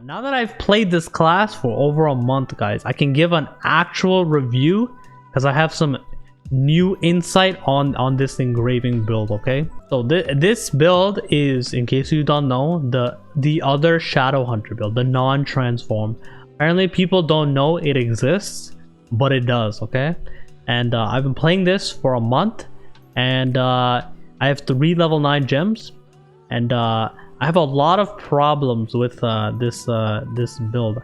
Now that I've played this class for over a month, guys, I can give an actual review because I have some new insight on this engraving build. Okay, so this build is, in case you don't know, the other Shadowuhnter build, the non-transform. Apparently people don't know it exists, but it does. Okay, and I've been playing this for a month, and I have 3 level 9 gems, and I have a lot of problems with this build.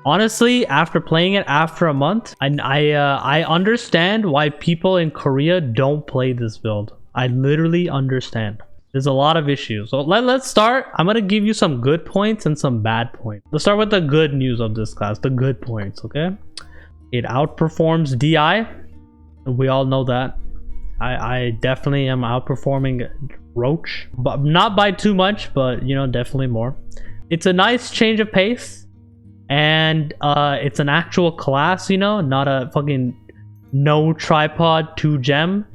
Honestly, after playing it after a month, I understand why people in Korea don't play this build. I literally understand. There's a lot of issues. So let's start. I'm gonna give you some good points and some bad points. Let's start with the good news of this class, the good points, okay? It outperforms DI. We all know that. I definitely am outperforming Roach, but not by too much, but you know, definitely more. It's a nice change of pace, and it's an actual class, you know, not a fucking no tripod 2 gem,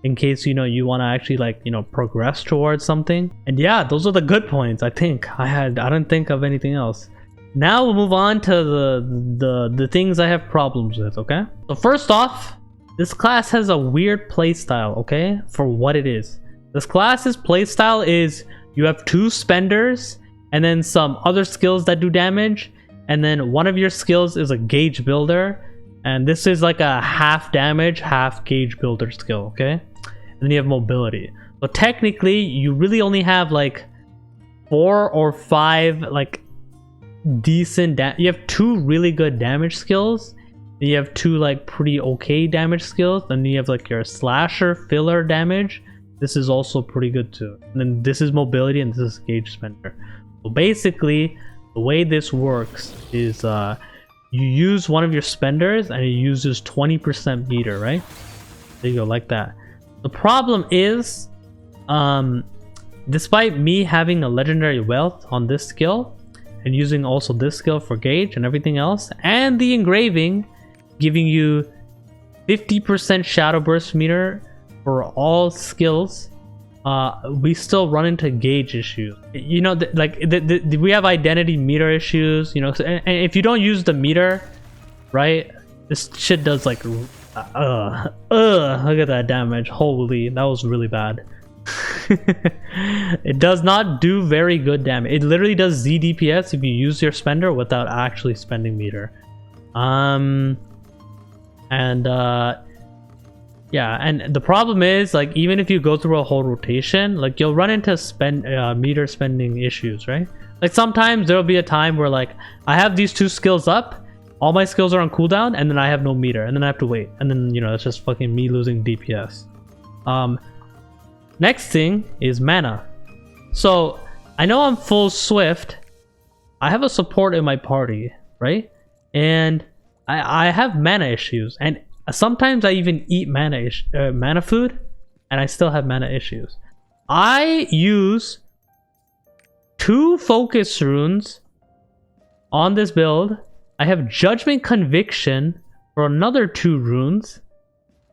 in case you know you want to actually, like, you know, progress towards something. And yeah, those are the good points. I think I didn't think of anything else. Now we'll move on to the things I have problems with. Okay, so first off, this class has a weird playstyle, okay, for what it is. This class's playstyle is you have 2 spenders and then some other skills that do damage, and then one of your skills is a gauge builder, and this is like a half damage, half gauge builder skill, okay? And then you have mobility. So technically you really only have like 4 or 5 like decent you have 2 really good damage skills. You have 2 like pretty okay damage skills, and you have like your slasher filler damage. This is also pretty good too. And then this is mobility, and this is gauge spender. So basically the way this works is you use one of your spenders and it uses 20% meter, right? There you go, like that. The problem is despite me having a legendary wealth on this skill and using also this skill for gauge and everything else, and the engraving giving you 50% shadow burst meter for all skills, we still run into gauge issues. You know, we have identity meter issues, you know, and if you don't use the meter, right, this shit does like look at that damage. Holy, that was really bad. It does not do very good damage. It literally does Z DPS if you use your spender without actually spending meter. Yeah, and the problem is, like, even if you go through a whole rotation, like, you'll run into meter spending issues, right? Like, sometimes there'll be a time where, like, I have these 2 skills up, all my skills are on cooldown, and then I have no meter, and then I have to wait, and then, you know, it's just fucking me losing DPS. Next thing is mana. So I know I'm full Swift. I have a support in my party, right? And I have mana issues, and sometimes I even eat mana food, and I still have mana issues. I use 2 focus runes on this build. I have Judgment Conviction for another 2 runes.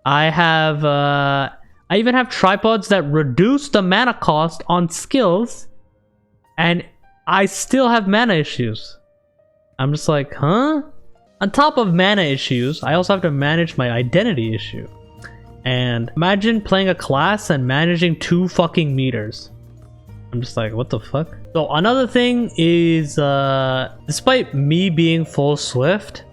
I even have tripods that reduce the mana cost on skills, and I still have mana issues. I'm just like, huh? On top of mana issues, I also have to manage my identity issue. And imagine playing a class and managing 2 fucking meters. I'm just like, what the fuck? So another thing is, despite me being full Swift,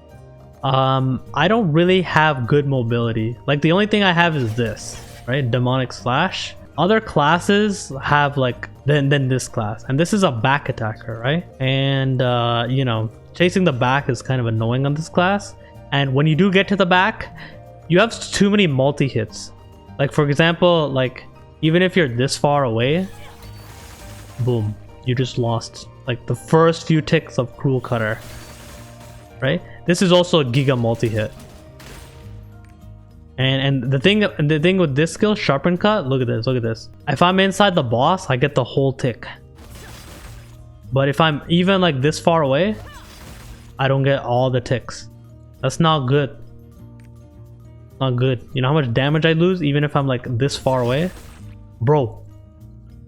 I don't really have good mobility. Like, the only thing I have is this, right? Demonic Slash. Other classes have like than this class, and this is a back attacker, right? And you know, chasing the back is kind of annoying on this class, and when you do get to the back, you have too many multi-hits. Like, for example, like, even if you're this far away, boom, you just lost like the first few ticks of Cruel Cutter, right? This is also a giga multi-hit. And the thing with this skill, Sharpen Cut, look at this. If I'm inside the boss, I get the whole tick. But if I'm even like this far away, I don't get all the ticks. That's not good. Not good. You know how much damage I lose even if I'm like this far away? Bro,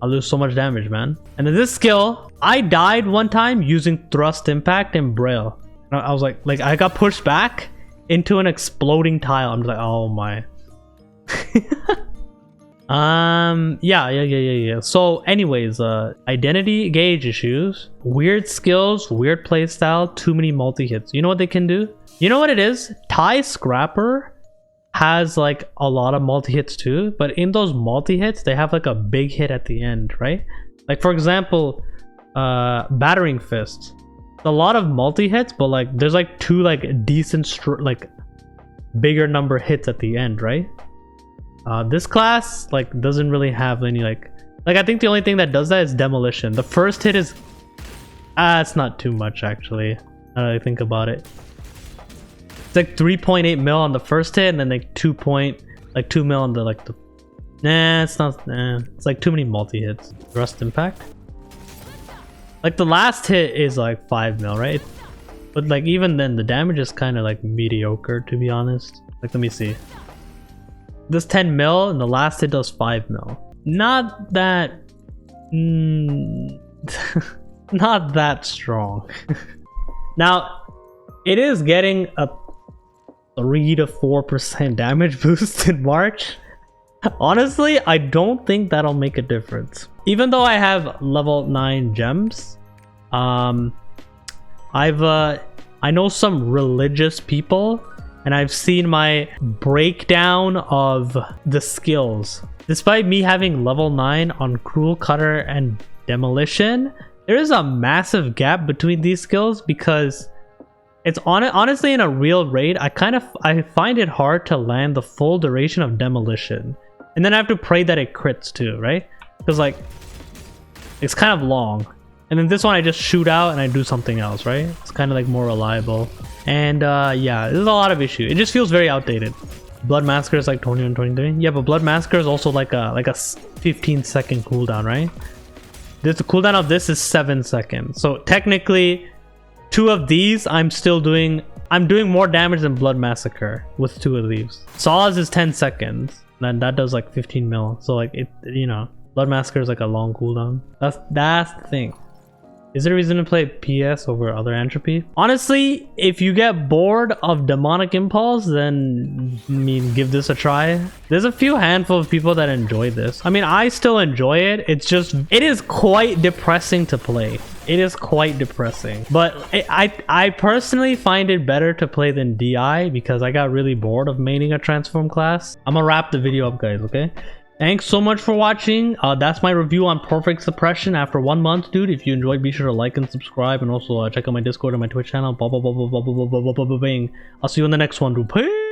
I lose so much damage, man. And then this skill I died one time using thrust impact and braille. I was like I got pushed back into an exploding tile. I'm just like, oh my. Yeah. So anyways, identity gauge issues, weird skills, weird playstyle, too many multi-hits. You know what they can do? You know what it is? Thai Scrapper has like a lot of multi-hits too, but in those multi-hits they have like a big hit at the end, right? Like for example, Battering Fist. A lot of multi-hits, but like there's like two like decent like bigger number hits at the end, right? This class like doesn't really have any like I think the only thing that does that is Demolition. The first hit is it's not too much actually, now that I think about it. It's like 3.8 mil on the first hit, and then like 2 mil on the like the it's not it's like too many multi-hits. Thrust impact, like the last hit is like 5 mil, right? But like even then the damage is kind of like mediocre, to be honest. Like let me see, this 10 mil and the last hit does 5 mil. Not that not that strong. Now it is getting a 3 to 4% damage boost in March. Honestly, I don't think that'll make a difference. Even though I have level 9 gems, I know some religious people, and I've seen my breakdown of the skills. Despite me having level 9 on Cruel Cutter and Demolition, there is a massive gap between these skills because it's honestly in a real raid, I find it hard to land the full duration of Demolition. And then I have to pray that it crits too, right? Because like it's kind of long. And then this one I just shoot out and I do something else, right? It's kind of like more reliable. And yeah, there's a lot of issues. It just feels very outdated. Blood Massacre is like 20 and 23. Yeah, but Blood Massacre is also like a 15-second cooldown, right? The cooldown of this is 7 seconds. So technically 2 of these I'm doing more damage than Blood Massacre with 2 of these. Saw's is 10 seconds. And that does like 15 mil. So like it, you know, Blood Massacre is like a long cooldown. That's the thing. Is there a reason to play PS over other entropy? Honestly, if you get bored of Demonic Impulse, then I mean, give this a try. There's a few handful of people that enjoy this. I mean, I still enjoy it. It's just, it is quite depressing to play. It is quite depressing. But I personally find it better to play than DI because I got really bored of maining a transform class. I'm gonna wrap the video up, guys, okay? Thanks so much for watching. That's my review on Perfect Suppression after 1 month, dude. If you enjoyed, be sure to like and subscribe, and also check out my Discord and my Twitch channel. Bang. I'll see you in the next one, dude. Peace.